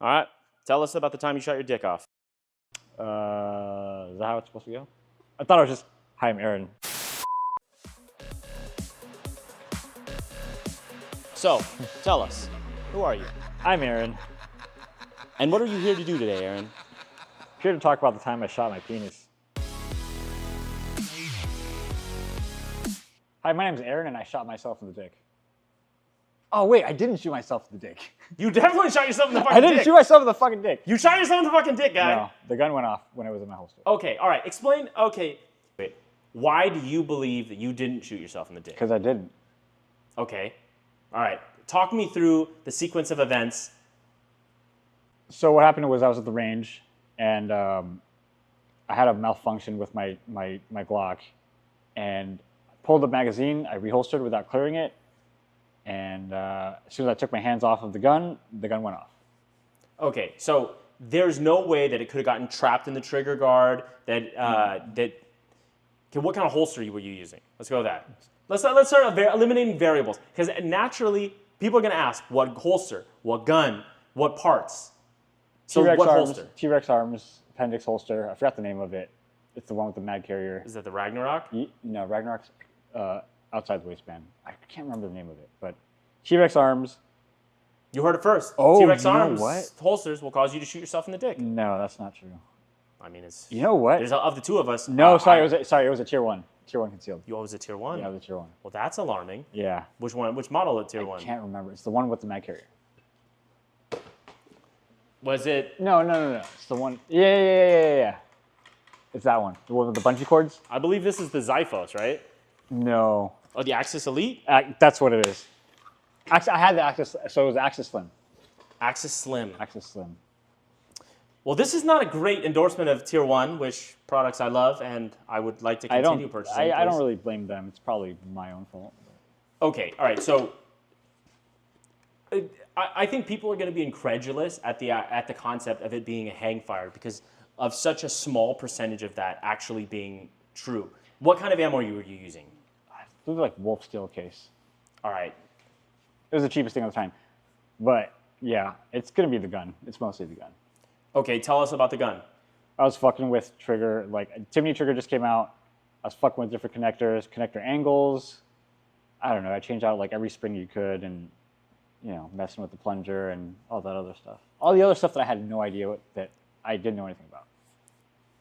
All right. Tell us about the time you shot your dick off. Is that how it's supposed to go? I thought it was just, hi, I'm Aaron. So, tell us, who are you? I'm Aaron. And what are you here to do today, Aaron? I'm here to talk about the time I shot my penis. Hi, my name's Aaron, and I shot myself in the dick. Oh, wait, I didn't shoot myself in the dick. You definitely shot yourself in the fucking I dick. didn't shoot myself in the fucking dick. You shot yourself in the fucking dick, guy. No, the gun went off when it was in my holster. Okay, all right. Explain. Okay. Wait. Why do you believe that you didn't shoot yourself in the dick? Because I didn't. Okay. All right. Talk me through the sequence of events. So what happened was I was at the range, and I had a malfunction with my Glock, and pulled the magazine. I reholstered without clearing it, and as soon as I took my hands off of the gun went off. Okay, so there's no way that it could have gotten trapped in the trigger guard. Okay, what kind of holster were you using? Let's go with that. Let's start eliminating variables, because naturally people are going to ask what holster, what gun, what parts. So T-Rex what arms, holster? T-Rex arms, appendix holster. I forgot the name of it. It's the one with the mag carrier. Is that the Ragnarok? No, Ragnarok's outside the waistband. I can't remember the name of it, but T-Rex arms. You heard it first. Oh, T-Rex you know arms what? holsters will cause you to shoot yourself in the dick. No, that's not true. I mean, it's. You know what? There's of the two of us. No, it was a tier 1. Tier 1 concealed. You always a tier 1? Yeah, it was a tier 1. Well, that's alarming. Yeah. Which one? Which model at tier 1? I can't remember. It's the one with the mag carrier. Was it? No. It's the one. Yeah. It's that one. The one with the bungee cords? I believe this is the Zyphos, right? No. Oh, the Axis Elite? That's what it is. I had the Axis, so it was Axis Slim. Axis Slim. Axis Slim. Well, this is not a great endorsement of tier 1, which products I love and I would like to continue purchasing. I don't really blame them. It's probably my own fault. Okay, all right. So I think people are going to be incredulous at the concept of it being a hang fire because of such a small percentage of that actually being true. What kind of ammo were you using? It was like Wolf steel case. All right. It was the cheapest thing at the time. But yeah, it's going to be the gun. It's mostly the gun. Okay, tell us about the gun. I was fucking with trigger, like Timney trigger just came out. I was fucking with different connectors, connector angles. I don't know. I changed out like every spring you could and, messing with the plunger and all that other stuff. All the other stuff that I had no idea that I didn't know anything about.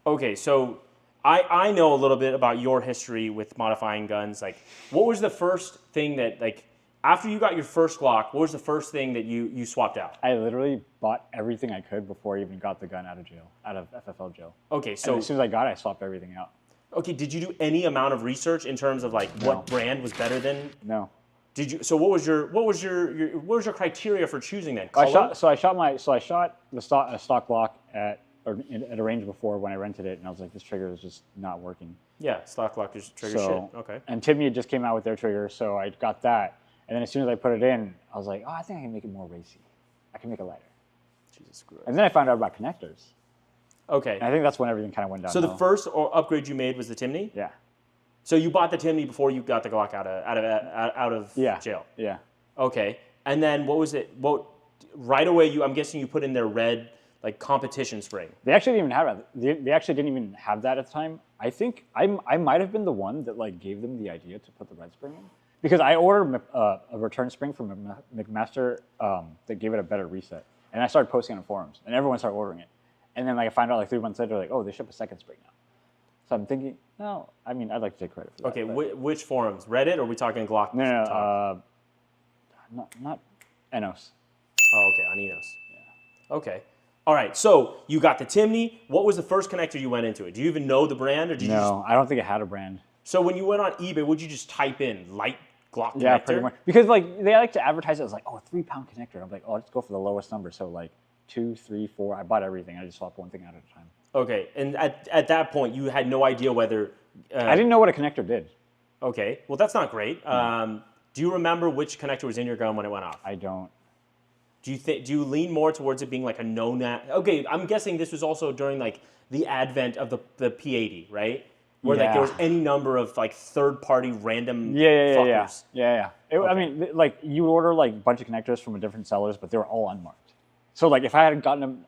Okay, so I know a little bit about your history with modifying guns. Like, what was the first thing that, like, after you got your first Glock, what was the first thing that you swapped out? I literally bought everything I could before I even got the gun out of FFL jail. Okay, so and as soon as I got it, I swapped everything out. Okay, did you do any amount of research in terms of like what brand was better than? No. Did you? So what was your criteria for choosing then? Color? I shot the stock Glock at a range before when I rented it, and I was like, this trigger is just not working. Yeah, stock Glock is trigger shit. Okay. And Timmy had just came out with their trigger, so I got that. And then as soon as I put it in, I was like, oh, I think I can make it more racy. I can make it lighter. Jesus Christ. And then I found out about connectors. Okay. And I think that's when everything kind of went down. So the first upgrade you made was the Timney? Yeah. So you bought the Timney before you got the Glock out of jail? Yeah. Okay. And then what was it? Right away, I'm guessing you put in their red like competition spring. They actually didn't even have it. They actually didn't even have that at the time. I think I might have been the one that like gave them the idea to put the red spring in. Because I ordered a return spring from McMaster that gave it a better reset. And I started posting on forums, and everyone started ordering it. And then like I found out like 3 months later, like, oh, they ship a second spring now. So I'm thinking, no, I mean, I'd like to take credit for that. Okay, which forums? Reddit, or are we talking Glock? No, not Enos. Oh, okay, on Enos. Yeah. Okay. All right, so you got the Timney. What was the first connector you went into it? Do you even know the brand? Or did you I don't think it had a brand. So when you went on eBay, would you just type in light Glock connector? Yeah, pretty much. Because like they like to advertise it as like, oh, a 3-pound connector. I'm like, oh, let's go for the lowest number. So like 2, 3, 4. I bought everything. I just swapped one thing out at a time. Okay, and at that point, you had no idea whether... I didn't know what a connector did. Okay, well, that's not great. Do you remember which connector was in your gun when it went off? I don't. Do you lean more towards it being like a no-nat? Okay, I'm guessing this was also during like the advent of the P80, right? Where like there was any number of like third-party random fuckers. Yeah. I mean, like you would order like a bunch of connectors from different sellers, but they were all unmarked. So like if I had gotten them,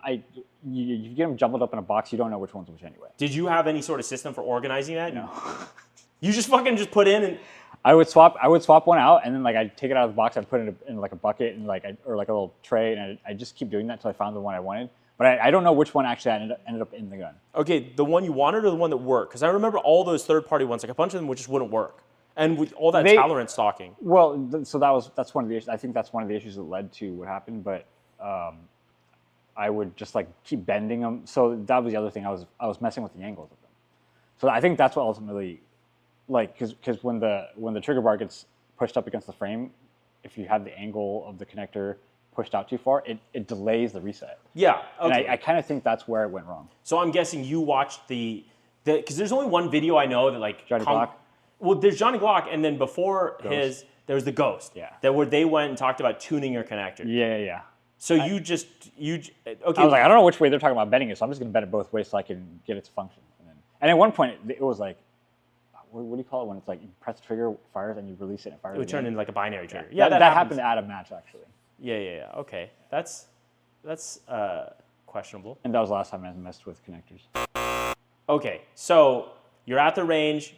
you get them jumbled up in a box, you don't know which one's which anyway. Did you have any sort of system for organizing that? No. You just fucking just put in and. I would swap one out, and then like I'd take it out of the box, I'd put it in like a bucket and or like a little tray, and I just keep doing that until I found the one I wanted. But I don't know which one actually ended up in the gun. Okay, the one you wanted or the one that worked? Because I remember all those third-party ones, like a bunch of them just wouldn't work, and with all that tolerance stocking. Well, so that's one of the issues. I think that's one of the issues that led to what happened. But I would just like keep bending them. So that was the other thing. I was messing with the angles of them. So I think that's what ultimately. Like, because when the trigger bar gets pushed up against the frame, if you have the angle of the connector pushed out too far, it delays the reset. Yeah. Okay. And I kind of think that's where it went wrong. So I'm guessing you watched because there's only one video I know that like Johnny Glock. Well, there's Johnny Glock, and then before Ghost. there was the Ghost. Yeah. That where they went and talked about tuning your connector. Yeah. So you okay. I was like, I don't know which way they're talking about bending it, so I'm just gonna bend it both ways so I can get it to function. And at one point it was like. What do you call it when it's like you press the trigger, fires, and you release it and fires? It would turn into like a binary trigger. Yeah, that happened at a match actually. Yeah. Okay, that's questionable. And that was the last time I messed with connectors. Okay, so you're at the range.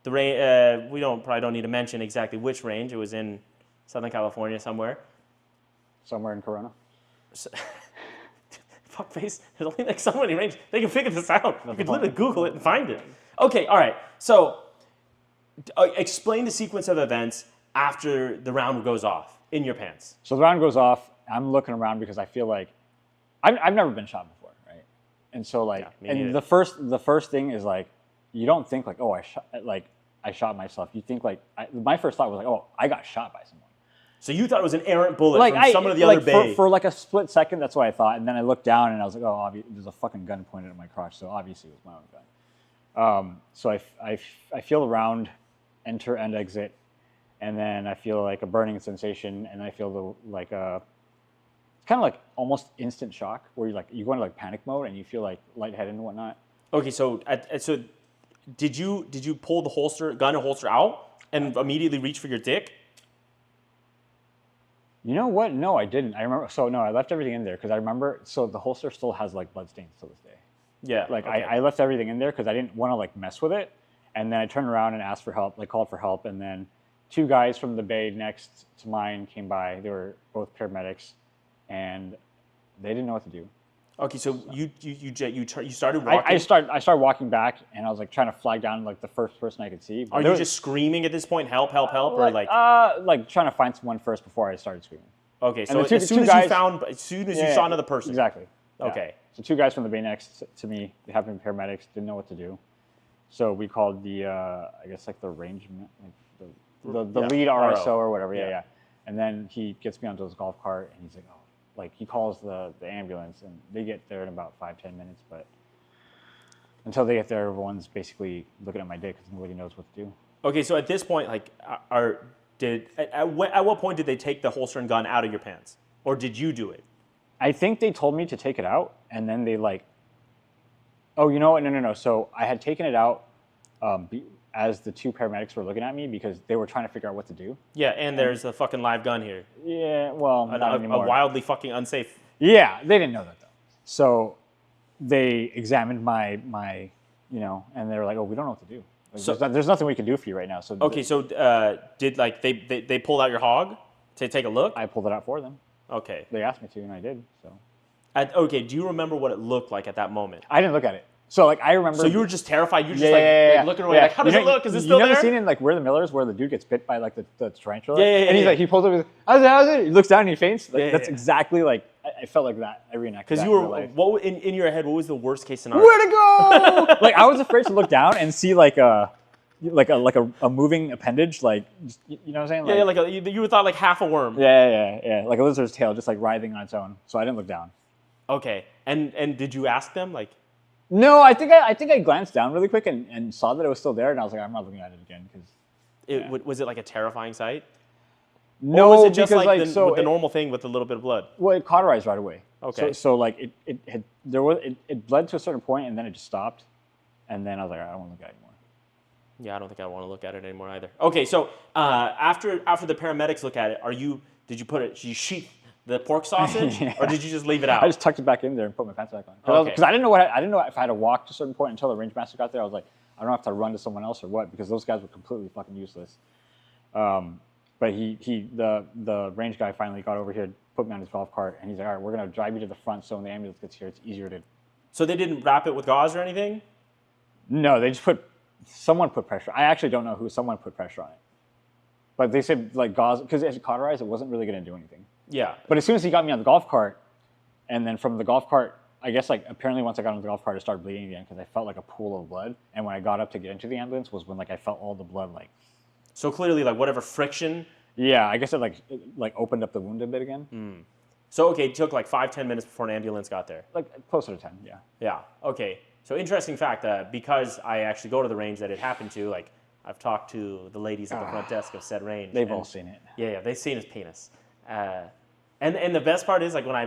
The range we probably don't need to mention exactly which range. It was in Southern California somewhere. Somewhere in Corona. Fuckface. There's only like so many ranges. They can figure this out. You could literally Google it and find it. Okay, all right. So explain the sequence of events after the round goes off in your pants. So the round goes off. I'm looking around because I feel like I've never been shot before, right? And so like, and the first thing is like, you don't think like, oh, I shot myself. You think like, my first thought was like, oh, I got shot by someone. So you thought it was an errant bullet from some of the other bay. For like a split second, that's what I thought. And then I looked down and I was like, oh, there's a fucking gun pointed at my crotch. So obviously it was my own gun. So I feel the round enter and exit, and then I feel like a burning sensation, and I feel it's kind of like almost instant shock where you go into like panic mode and you feel like lightheaded and whatnot. Okay, so did you pull the gun and holster out and immediately reach for your dick? You know what? No, I didn't. I remember. So no, I left everything in there because I remember. So the holster still has like blood stains to this day. Yeah. Like okay. I left everything in there because I didn't want to like mess with it. And then I turned around and asked for help, like called for help. And then 2 guys from the bay next to mine came by. They were both paramedics, and they didn't know what to do. Okay, so you started walking. I started walking back, and I was like trying to flag down like the first person I could see. Are you just screaming at this point, help, or like trying to find someone first before I started screaming? Okay, so as soon as you saw another person. Exactly. Okay. Yeah. So 2 guys from the bay next to me, they happened to be paramedics, didn't know what to do. So we called the, I guess like the range, like the lead RSO or whatever. Yeah. And then he gets me onto his golf cart, and he's like, oh, like he calls the ambulance, and they get there in about 5-10 minutes. But until they get there, everyone's basically looking at my dick because nobody knows what to do. Okay, so at this point, like, at what point did they take the holster and gun out of your pants, or did you do it? I think they told me to take it out, and then they like, oh, you know what? No. So I had taken it out as the 2 paramedics were looking at me because they were trying to figure out what to do. Yeah, and there's a fucking live gun here. Yeah, well, not anymore. A wildly fucking unsafe. Yeah, they didn't know that though. So they examined my and they were like, oh, we don't know what to do. Like, so there's nothing we can do for you right now. So okay, so did like they pulled out your hog to take a look? I pulled it out for them. Okay. They asked me to, and I did. So. Okay, do you remember what it looked like at that moment? I didn't look at it. So like I remember. So you were just terrified. You were just looking away. Like, how does it look? Is it still there? You never seen in like Where the Millers where the dude gets bit by like the tarantula? Yeah. And he's like, he pulls up. He's like, how's it? He looks down and he faints. Like, that's exactly like I felt like that. I reenacted. Because you were what in your head? What was the worst case scenario? Where to go? Like I was afraid to look down and see like a moving appendage, like you know what I'm saying? Like, you thought like half a worm. Yeah, like a lizard's tail, just like writhing on its own. So I didn't look down. Okay, and did you ask them like? No, I think I glanced down really quick and saw that it was still there, and I was like, I'm not looking at it again because. Was it like a terrifying sight? No, or was it just because the normal thing with a little bit of blood? Well, it cauterized right away. Okay. So like it bled to a certain point, and then it just stopped, and then I was like, I don't want to look at it anymore. Yeah, I don't think I want to look at it anymore either. Okay, so after the paramedics look at it, did you sheath The pork sausage, Yeah. or did you just leave it out? I just tucked it back in there and put my pants back on. Okay. Because I didn't know if I had to walk to a certain point until the range master got there. I was like, I don't know if I have to run to someone else or what, because those guys were completely fucking useless. But the range guy finally got over here, put me on his golf cart, and he's like, all right, we're gonna drive you to the front, so when the ambulance gets here, it's easier to. So they didn't wrap it with gauze or anything? No, they just someone put pressure. I actually don't know who. Someone put pressure on it. But they said like gauze, because it cauterized, it wasn't really gonna do anything. Yeah. But as soon as he got me on the golf cart, and then from the golf cart, I guess like apparently once I got on the golf cart, it started bleeding again because I felt like a pool of blood. And when I got up to get into the ambulance was when like I felt all the blood like. So clearly, like whatever friction. Yeah, I guess it opened up the wound a bit again. So okay, it took like 5-10 minutes before an ambulance got there. Like closer to 10, yeah. Yeah. Okay. So interesting fact, because I actually go to the range that it happened to, like I've talked to the ladies at the front desk of said range. They've all seen it. Yeah, they've seen his penis. And the best part is like when I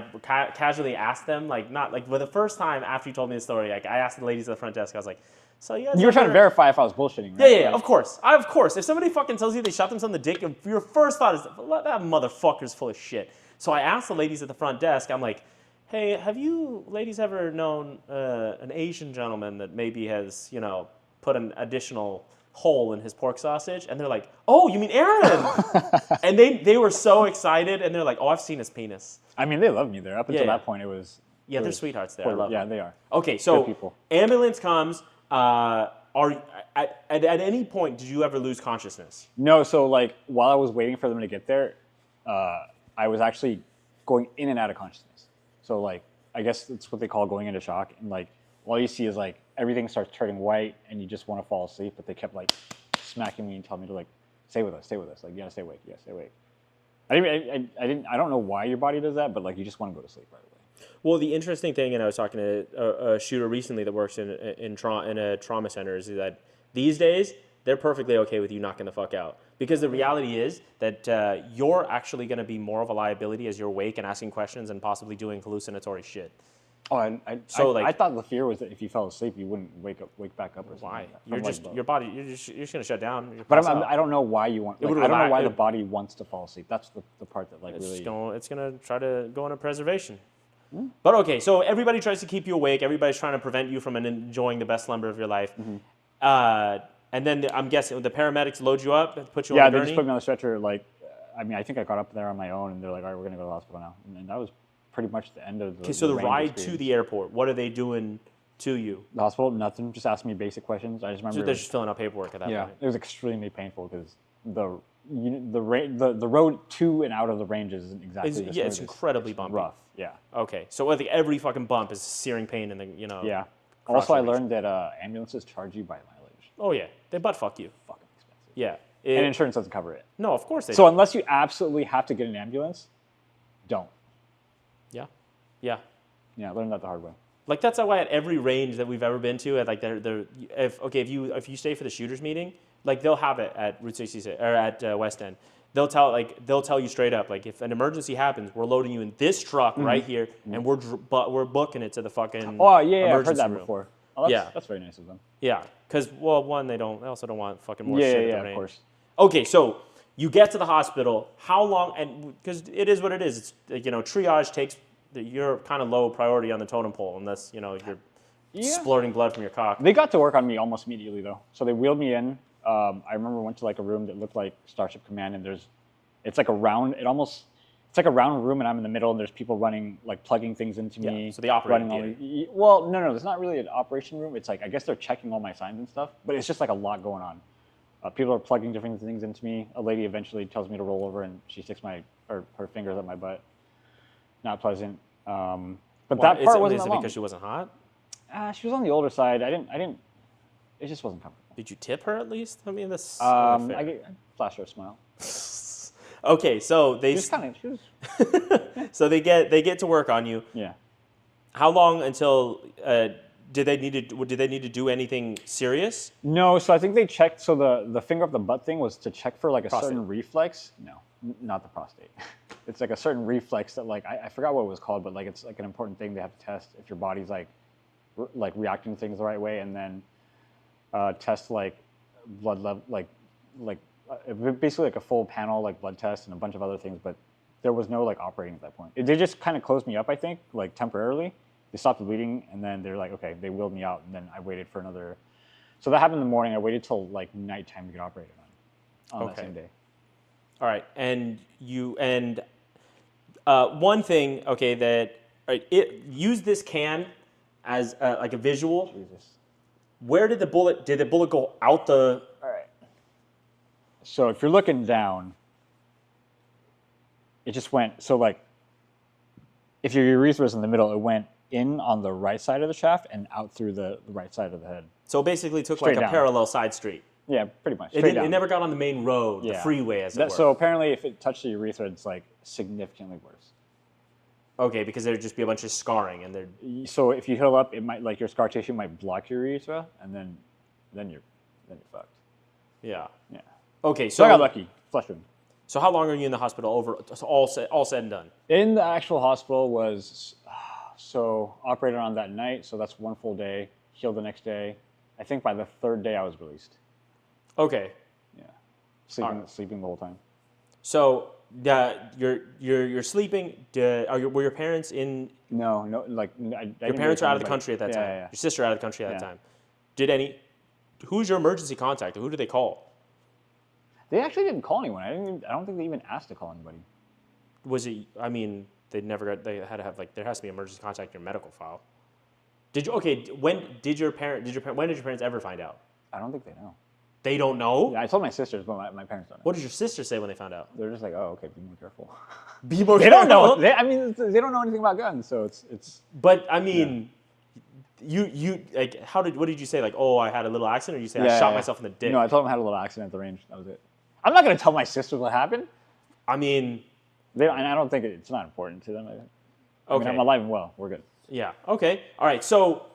casually asked them, like not like the first time after you told me the story, like I asked the ladies at the front desk, I was like, so you guys were trying to verify if I was bullshitting, right? Yeah, of course. Of course. If somebody fucking tells you they shot themselves in the dick, your first thought is, that motherfucker's full of shit. So I asked the ladies at the front desk, I'm like, hey, have you ladies ever known an Asian gentleman that maybe has, put an additional hole in his pork sausage? And they're like, oh, you mean Aaron? And they were so excited, and they're like, oh, I've seen his penis. I mean, they loved me there. Up until that point, it was... Yeah, they're sweethearts there. I love them. they are. Okay, so good people. Ambulance comes. At any point, did you ever lose consciousness? No, so like while I was waiting for them to get there, I was actually going in and out of consciousness. So like, I guess that's what they call going into shock. And like, all you see is like, everything starts turning white and you just want to fall asleep, but they kept like smacking me and telling me to like, stay with us. Like, you gotta stay awake, stay awake. I don't know why your body does that, but like, you just want to go to sleep right away. Well, the interesting thing, and I was talking to a shooter recently that works in a trauma center, is that these days, they're perfectly okay with you knocking the fuck out. Because the reality is that you're actually going to be more of a liability as you're awake and asking questions and possibly doing hallucinatory shit. Oh, I thought the fear was that if you fell asleep, you wouldn't wake back up or something. Why? Like your body, you're just going to shut down. But I don't know why you want. Like, I don't know why the body wants to fall asleep. That's the part that like really. It's going to try to go into preservation. But okay, so everybody tries to keep you awake. Everybody's trying to prevent you from enjoying the best slumber of your life. And then I'm guessing the paramedics load you up, put you on the gurney? Yeah, they just put me on the stretcher. Like, I mean, I think I got up there on my own, and they're like, all right, we're going to go to the hospital now. And that was pretty much the end of the. Okay, so the ride experience. to the airport, what are they doing to you? The hospital, nothing. Just asking me basic questions. I just remember. They're just filling out paperwork at that point. Yeah, it was extremely painful because the road to and out of the range isn't exactly the same. It's incredibly bumpy. Rough, yeah. Okay, so I think every fucking bump is searing pain in the, Yeah. Also, I learned that ambulances charge you by mileage. Oh, yeah. They butt fuck you. Fucking expensive. Yeah. And insurance doesn't cover it. No, of course they So don't. unless you absolutely have to get an ambulance, don't. Yeah. Yeah. Yeah, I learned that the hard way. Like, that's why at every range that we've ever been to, at like if you stay for the shooters meeting, like they'll have it at Route 66 or at West End. They'll tell you straight up, like, if an emergency happens, we're loading you in this truck right here, and we're booking it to the fucking Oh yeah, I've heard that room. before. Oh, that's very nice of them. Yeah, because one, they also don't want fucking more shit. Yeah, of course. Okay, so you get to the hospital. How long? And because it is what it is. It's triage takes. You're kind of low priority on the totem pole unless you're splurting blood from your cock. They got to work on me almost immediately though. So they wheeled me in. I remember I went to like a room that looked like Starship Command, and it's like a round. It's like a round room, and I'm in the middle, and there's people running, like plugging things into me. So the operating theater. Well, no, it's not really an operation room. It's like, I guess they're checking all my signs and stuff, but it's just like a lot going on. People are plugging different things into me. A lady eventually tells me to roll over, and she sticks her fingers up my butt. Not pleasant. But that part wasn't that long. Because she wasn't hot? She was on the older side. I didn't. It just wasn't comfortable. Did you tip her at least? I mean, that's. I flashed her a smile. Okay, so they. So they get to work on you. Yeah. How long until? Did they need to do anything serious? No, so I think they checked. So the finger up the butt thing was to check for like a prostate. certain reflex. No, not the prostate. It's like a certain reflex that like I forgot what it was called, but like it's like an important thing they have to test if your body's like reacting to things the right way, and then test like blood level, like basically like a full panel like blood test and a bunch of other things. But there was no like operating at that point. They just kind of closed me up, I think, like temporarily. They stopped the bleeding, and then they're like, okay, they wheeled me out, and then I waited for another. So that happened in the morning. I waited till like nighttime to get operated on that same day. All right, one thing, okay, that use this can as like a visual. Jesus. Where did the bullet go out the? All right. So if you're looking down, it just went. So like, if your urethra is in the middle, it went in on the right side of the shaft and out through the right side of the head. So it basically took Straight like a down. parallel side street. Yeah, pretty much. It never got on the main road, the freeway, as it were. So apparently, if it touched the urethra, it's like significantly worse. Okay, because there'd just be a bunch of scarring, and there. So if you heal up, it might like your scar tissue might block your urethra, and then you're fucked. Yeah. Yeah. Okay, So I got lucky. Flesh wound. So how long are you in the hospital? All said and done. In the actual hospital was so operated on that night. So that's one full day. Healed the next day. I think by the third day I was released. Okay. Yeah. Sleeping the whole time. So you're sleeping. Were your parents in? No. Like your parents are out of the country at that time. Yeah. Your sister out of the country at that time. Who's your emergency contact? Who did they call? They actually didn't call anyone. I don't think they even asked to call anybody. Was it? I mean, they had to have like there has to be emergency contact in your medical file. When did your parents ever find out? I don't think they know. They don't know? Yeah, I told my sisters, but my parents don't know. What did your sister say when they found out? They're just like, oh, okay, be more careful. Be more They careful? don't know. They don't know anything about guns, so it's. But I mean, you like what did you say? Like, oh, I had a little accident, or you say I shot myself in the dick? No, I told them I had a little accident at the range. That was it. I'm not gonna tell my sisters what happened. I mean, and I don't think it's not important to them. I mean, I'm alive and well. We're good. Yeah. Okay. All right. So,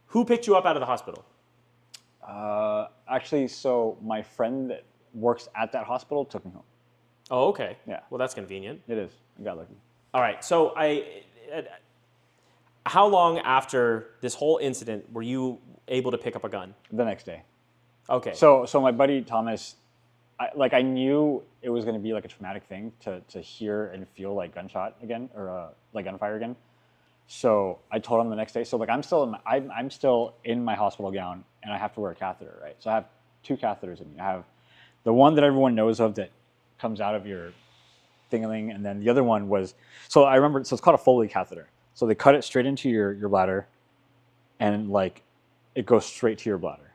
who picked you up out of the hospital? Actually, so my friend that works at that hospital took me home. Oh, okay. Yeah. Well, that's convenient. It is. I got lucky. All right. So how long after this whole incident were you able to pick up a gun? The next day. Okay. So my buddy Thomas, I knew it was going to be like a traumatic thing to hear and feel like gunshot again or like gunfire again. So I told him the next day. So like I'm still in my hospital gown and I have to wear a catheter, right? So I have 2 catheters in me. I have the one that everyone knows of that comes out of your thingaling, and then the other one was I remember. So it's called a Foley catheter. So they cut it straight into your bladder, and like it goes straight to your bladder.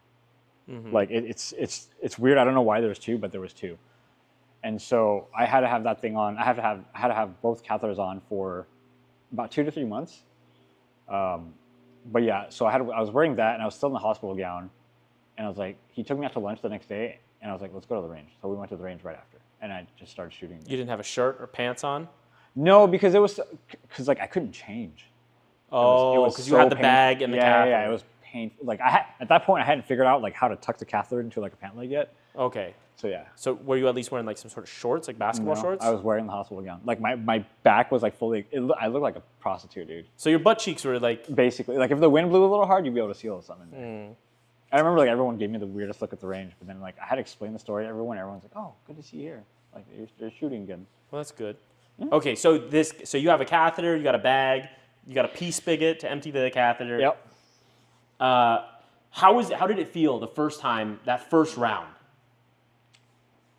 Mm-hmm. Like it's weird. I don't know why there's 2, but there was 2. And so I had to have that thing on. I had to have both catheters on for about 2 to 3 months. But yeah, so I was wearing that, and I was still in the hospital gown, and I was like, he took me out to lunch the next day, and I was like, let's go to the range. So we went to the range right after, and I just started shooting. You didn't have a shirt or pants on? No, because like I couldn't change. Oh, because you had the bag and the catheter. Yeah, it was painful. Like at that point, I hadn't figured out like how to tuck the catheter into like a pant leg yet. Okay. So yeah. So were you at least wearing like some sort of shorts, like basketball shorts? I was wearing the hospital gown. Like my back was like fully. I looked like a prostitute, dude. So your butt cheeks were like basically like if the wind blew a little hard, you'd be able to see a little something there. I remember like everyone gave me the weirdest look at the range, but then like I had to explain the story to everyone. Everyone's like, "Oh, good to see you here. Like they're shooting again." Well, that's good. Yeah. Okay, so you have a catheter, you got a bag, you got a pee spigot to empty the catheter. Yep. How did it feel the first time, that first round?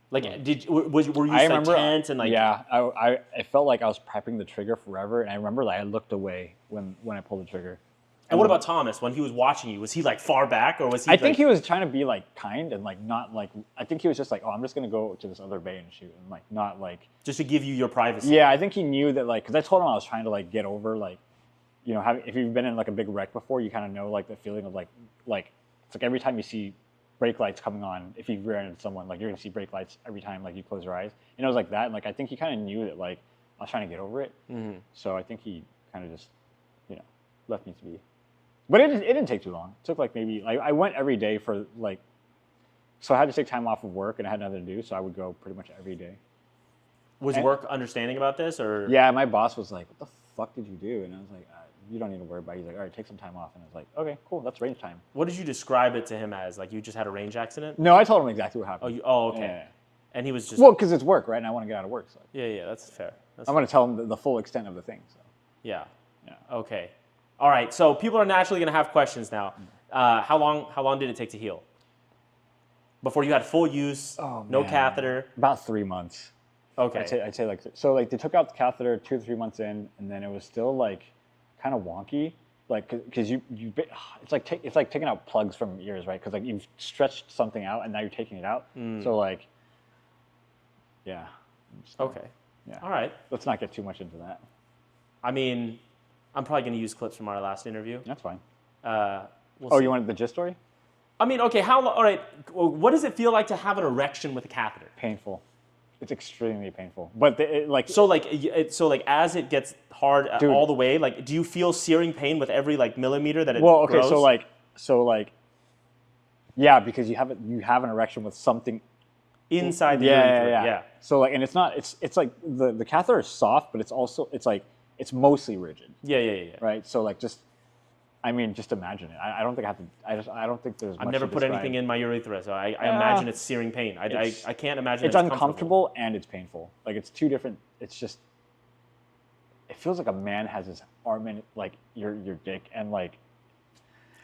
Like, were you like tense and like? Yeah, I felt like I was prepping the trigger forever, and I remember like I looked away when I pulled the trigger. And what about Thomas? When he was watching you, was he like far back, or was he? I think he was trying to be like kind and like not like. I think he was just like, oh, I'm just gonna go to this other bay and shoot, and like not like. Just to give you your privacy. Yeah, I think he knew that like, because I told him I was trying to like get over like, you know, if you've been in like a big wreck before, you kind of know like the feeling of like it's like every time you see brake lights coming on, if you rear ended someone, like you're gonna see brake lights every time like you close your eyes. And it was like that, and like I think he kind of knew that like I was trying to get over it. Mm-hmm. So I think he kind of just, you know, left me to be. But it didn't take too long. It took like maybe like I went every day for like, so I had to take time off of work and I had nothing to do, so I would go pretty much every day. Was work understanding about this, or? Yeah, my boss was like, "What the fuck did you do?" And I was like, "You don't need to worry about it." He's like, "All right, take some time off." And I was like, "Okay, cool. That's range time." What did you describe it to him as? Like you just had a range accident? No, I told him exactly what happened. Okay. Yeah. And he was just because it's work, right? And I want to get out of work. So. Yeah, that's fair. I'm going to tell them the full extent of the thing. So. Yeah. Yeah. Okay. All right. So people are naturally going to have questions now. How long did it take to heal? Before you had full use, no man. catheter. About 3 months. Okay. I'd say like so. Like they took out the catheter 2 or 3 months in, and then it was still like kind of wonky. Like because it's like taking out plugs from ears, right? Because like you've stretched something out, and now you're taking it out. So like, yeah. Okay. Yeah. All right. Let's not get too much into that. I mean, I'm probably going to use clips from our last interview. That's fine. We'll see. You wanted the gist story? I mean, okay. All right. What does it feel like to have an erection with a catheter? Painful. It's extremely painful. But So as it gets hard all the way, like, do you feel searing pain with every like millimeter that it grows? Yeah, because you have an erection with something inside the urethra. Yeah. So like, and it's not. It's like the catheter is soft, but it's mostly rigid. Yeah. Right. So like just imagine it. I don't think I have to. I don't think there's. I've much never to put describe. anything in my urethra, so I imagine it's searing pain. I can't imagine it's uncomfortable and it's painful. Like it's two different. It's just. It feels like a man has his arm in like your dick and like.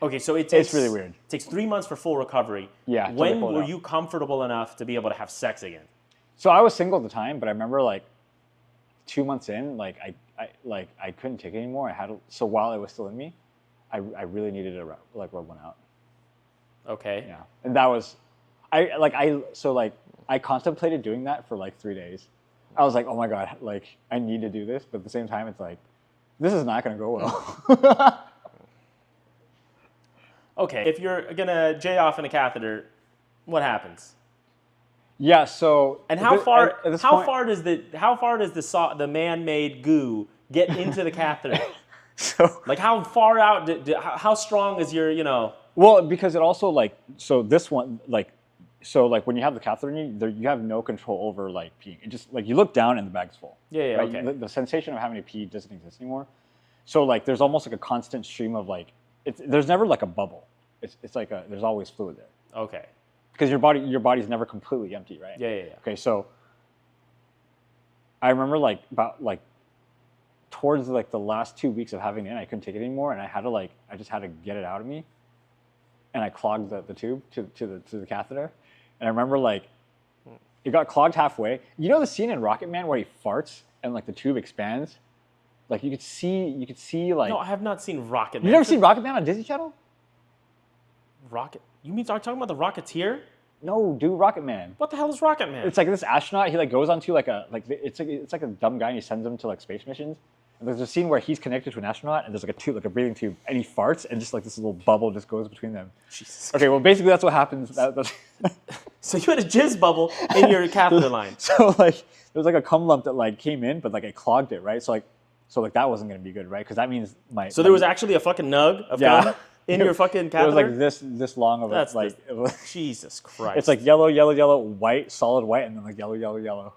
Okay, so it's really weird. It takes 3 months for full recovery. Yeah. When were you comfortable enough to be able to have sex again? So I was single at the time, but I remember like 2 months in, like I couldn't take it anymore. So while it was still in me, I really needed to rub one out. Okay. Yeah, and that was, I contemplated doing that for like 3 days. I was like, oh my god, like I need to do this, but at the same time, it's like, this is not going to go well. Okay, if you're gonna jay off in a catheter, what happens? Yeah. So. And how far does the man-made goo get into the catheter? So. Like how far out? How strong is your Well, because it also this one when you have the catheter in you have no control over like peeing. It just like you look down and the bag's full. Yeah. Right? Okay. The sensation of having to pee doesn't exist anymore. So like there's almost like a constant stream of like there's never like a bubble. It's like there's always fluid there. Okay. Because your body's never completely empty, right? Yeah. Okay, so I remember towards like the last 2 weeks of having it in, I couldn't take it anymore, and I just had to get it out of me, and I clogged the tube to the catheter, and I remember like it got clogged halfway. You know the scene in Rocket Man where he farts and like the tube expands, like you could see like. No, I have not seen Rocket Man. You've never seen Rocket Man on Disney Channel? Rocket? You mean are you talking about the Rocketeer? No, dude, Rocket Man. What the hell is Rocket Man? It's like this astronaut. He like goes onto it's like a dumb guy, and he sends him to like space missions. And there's a scene where he's connected to an astronaut, and there's like a tube, like a breathing tube, and he farts, and just like this little bubble just goes between them. Jesus. Okay, well, basically that's what happens. So you had a jizz bubble in your catheter line. So like there was like a cum lump that like came in, but like it clogged it, right? So that wasn't gonna be good, right? Because that means So there was actually a fucking nug of cum in your fucking catheter? It was like this long of it. Like Jesus Christ. It's like yellow, yellow, yellow, white, solid white, and then like yellow, yellow, yellow.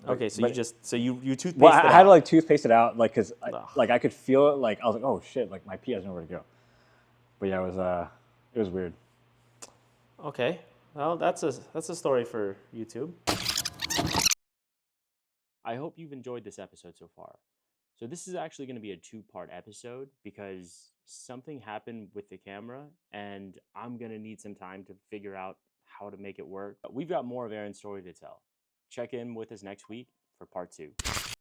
Okay, so you toothpaste well, it I had to out. like toothpaste it out, like because I could feel it. Like I was like, oh shit, like my pee has nowhere to go. But yeah, it was weird. Okay, well that's a story for YouTube. I hope you've enjoyed this episode so far. So this is actually going to be a 2-part episode because something happened with the camera and I'm going to need some time to figure out how to make it work. But we've got more of Aaron's story to tell. Check in with us next week for part 2.